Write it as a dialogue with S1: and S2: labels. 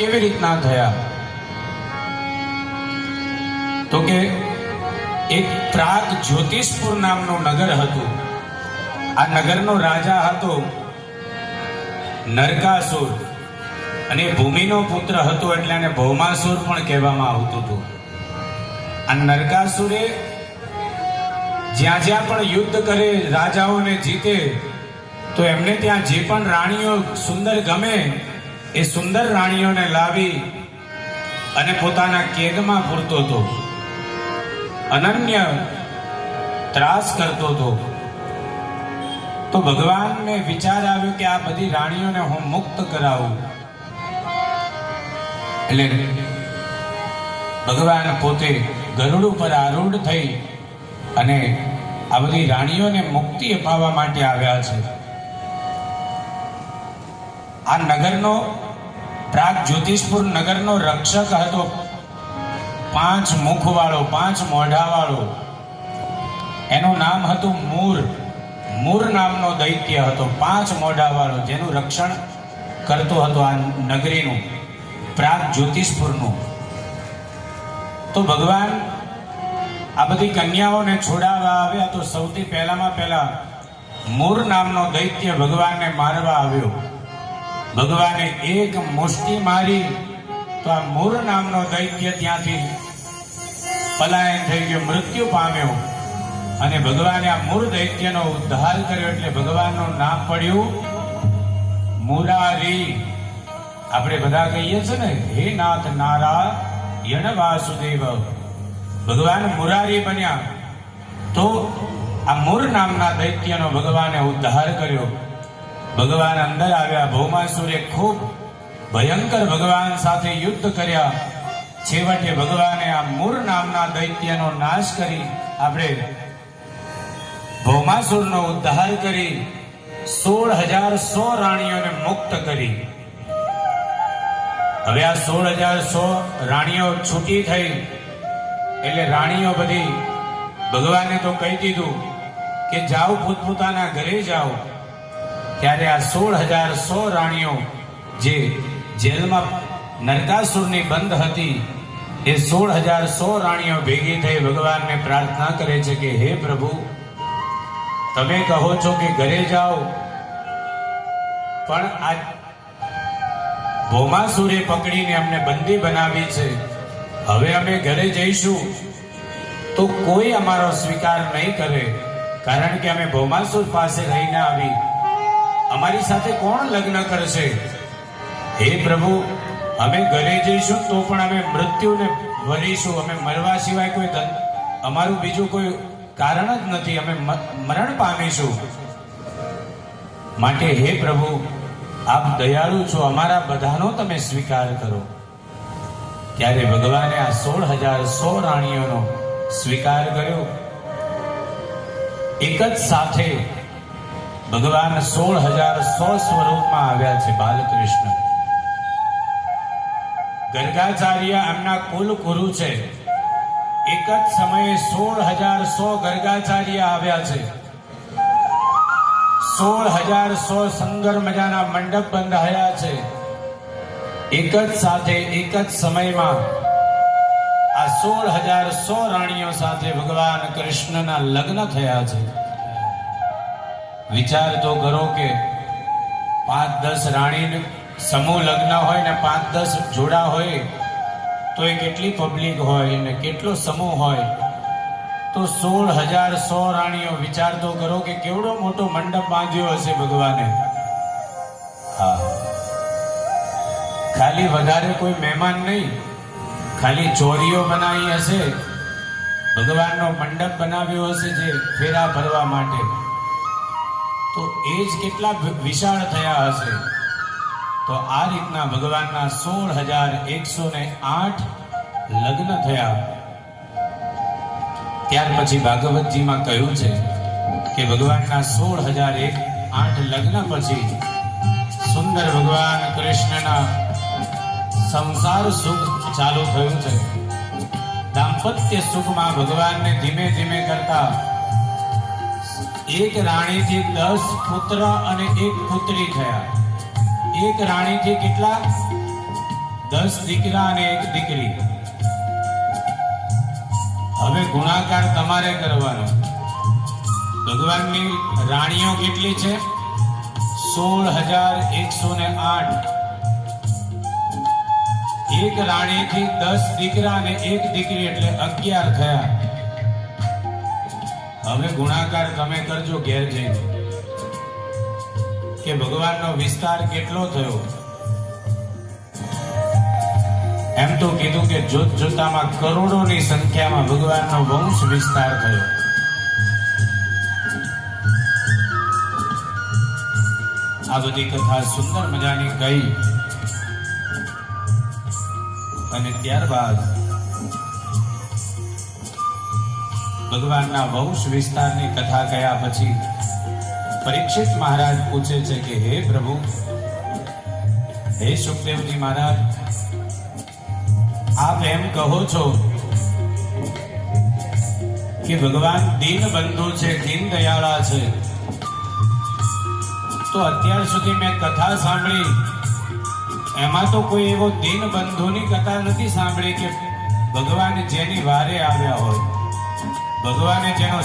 S1: કેવી રીતના થયા? તો કે એક પ્રાગ જ્યોતિષપુર નામનું નગર હતું. આ નગરનો રાજા હતો નરકાસુર, અને ભૂમિનો પુત્ર હતો એટલે એને ભૌમાસુર પણ કહેવામાં આવતું હતું. આ નરકાસુરે જ્યાં જ્યાં પણ યુદ્ધ કરે, રાજાઓને જીતે, તો એમને ત્યાં જે પણ રાણીઓ સુંદર ગમે એ સુંદર રાણીઓને લાવી અને પોતાના કેદમાં પૂરતો હતો, અનન્ય ત્રાસ કરતો હતો. તો ભગવાનને વિચાર આવ્યો કે આ બધી રાણીઓને હું મુક્ત કરાવું. એટલે ભગવાન પોતે ગરુડ ઉપર આરૂઢ થઈ અને આ બધી રાણીઓને મુક્તિ અપાવવા માટે આવ્યા છે. આ નગરનો પ્રાગ જ્યોતિષપુર નગરનો રક્ષક હતો 5 મુખવાળો, 5 મોઢાવાળો. એનું નામ હતું મૂર. મૂર નામનો દૈત્ય હતો, 5 મોઢાવાળો, જેનું રક્ષણ કરતો હતો આ નગરીનું, પ્રાગ જ્યોતિષપુરનું. તો ભગવાન આ બધી કન્યાઓને છોડાવવા આવ્યા. તો સૌથી પહેલા મૂર નામનો દૈત્ય ભગવાનને મારવા આવ્યો. ભગવાને એક મુષ્ટિ મારી તો આ મૂર નામનો દૈત્ય ત્યાંથી પલાયન થઈ ગયો, મૃત્યુ પામ્યો. અને ભગવાને આ મૂર દૈત્યનો ઉદ્ધાર કર્યો, એટલે ભગવાનનું નામ પડ્યું મુરારી. આપણે બધા કહીએ છીએ ને, હે નાથ નારાયણ વાસુદેવ. ભગવાન મુરારી બન્યા. તો આ મૂર નામના દૈત્યનો ભગવાને ઉદ્ધાર કર્યો. ભગવાન અંદર આવ્યા. ભૌમાસુરે ખૂબ ભયંકર ભગવાન સાથે યુદ્ધ કર્યા. છેવટે ભગવાને આ મૂર નામના દૈત્યનો નાશ કરી આપણે ભૌમાસુરનો ઉદ્ધાર કરી 16,100 રાણીઓને મુક્ત કરી. હવે આ 16,100 રાણીઓ છૂટી થઈ એટલે રાણીઓ બધી ભગવાને તો કહી દીધું કે જાઓ, પોતપોતાના ઘરે જાઓ. ત્યારે આ 16,100 રાણીઓ જે જેલમાં નરકાસુરની બંધ હતી, એ 16,100 રાણીઓ ભેગી થઈ ભગવાનને પ્રાર્થના કરે છે કે હે પ્રભુ, તમે કહો છો કે ઘરે જાઓ, પણ આ ભૌમાસુરે પકડીને અમને બંદી બનાવી છે. હવે અમે ઘરે જઈશું તો કોઈ અમારો સ્વીકાર નહીં કરે, કારણ કે અમે ભૌમાસુર પાસે રહીને આવી. અમારી સાથે કોણ લગ્ન કરશે? હે પ્રભુ, અમે ઘરે જઈશું તો પણ અમે મૃત્યુને વરીશું. અમે મરવા સિવાય કોઈ અમારું બીજું કોઈ કારણ જ નથી. અમે મરણ પામીશું. માટે હે પ્રભુ, આપ દયાળુ છો, અમારા બધાનો તમે સ્વીકાર કરો. ત્યારે ભગવાને આ 16,100 રાણીઓનો સ્વીકાર કર્યો. એક જ સાથે ભગવાન 16,100 સ્વરૂપમાં આવ્યા છે. બાલકૃષ્ણ ગર્ગાચાર્ય એમના કુલ ગુરુ છે. એક જ સમયે 16,100 ગર્ગાચાર્ય આવ્યા છે. 16,100 સુંદર મજાના મંડપ બંધાયા છે. એક જ સાથે એક જ સમયમાં આ 16,100 રાણીઓ સાથે ભગવાન કૃષ્ણના લગ્ન થયા છે. વિચાર તો કરો કે 5-10 રાણી સમૂહ લગ્ન હોય ને 5-10 જોડા હોય તો એ કેટલી પબ્લિક હોય ને કેટલો સમૂહ હોય. તો 16,100 રાણીઓ. વિચાર તો કરો કે કેવડો મોટો મંડપ બાંધ્યો હશે ભગવાને. હા, ખાલી વધારે કોઈ મહેમાન નહીં, ખાલી ચોરીઓ બનાવી હશે. ભગવાનનો મંડપ બનાવ્યો હશે જે ફેરા ભરવા માટે. તો એ જ કેટલા વિશાળ થયા હશે. તો આ રીતના ભગવાનના 16,108 લગ્ન થયા. ત્યાર પછી ભાગવતજીમાં કહ્યું છે કે ભગવાનના 16,008 લગ્ન પછી સુંદર ભગવાન કૃષ્ણના સંસાર સુખ ચાલુ થયું છે. દાંપત્ય સુખમાં ભગવાનને ધીમે ધીમે કરતા એક રાણીથી 10 પુત્ર અને 1 પુત્રી થયા. એક રાણીથી કેટલા? 10 દીકરા અને 1 દીકરી. હવે ગુણાકાર તમારે કરવાનો. ભગવાનની રાણીઓ કેટલી છે? 16,108. એક રાણીથી 10 દીકરા અને 1 દીકરી એટલે 11 થયા. હવે ગુણાકાર તમે કરજો ઘેર જઈને કે ભગવાનનો વિસ્તાર કેટલો થયો. એમ તો કીધું કે જોત જોતામાં કરોડોની સંખ્યામાં ભગવાનનો વંશ વિસ્તાર થયો. આ બધી કથા સુંદર મજાની ગઈ અને ત્યારબાદ ભગવાનના વંશ વિસ્તારની કથા કયા પછી પરીક્ષિત મહારાજ પૂછે છે કે હે પ્રભુ, હે સુખદેવજી મહારાજ, આપ એમ કહો છો કે ભગવાન દીન બંધુ છે, દીન દયાળા છે, તો અત્યાર સુધી મેં કથા સાંભળી એમાં તો કોઈ એવો દીન બંધુની કથા નથી સાંભળી કે ભગવાન જેની વારે આવ્યા હોય, ભગવાને જેનો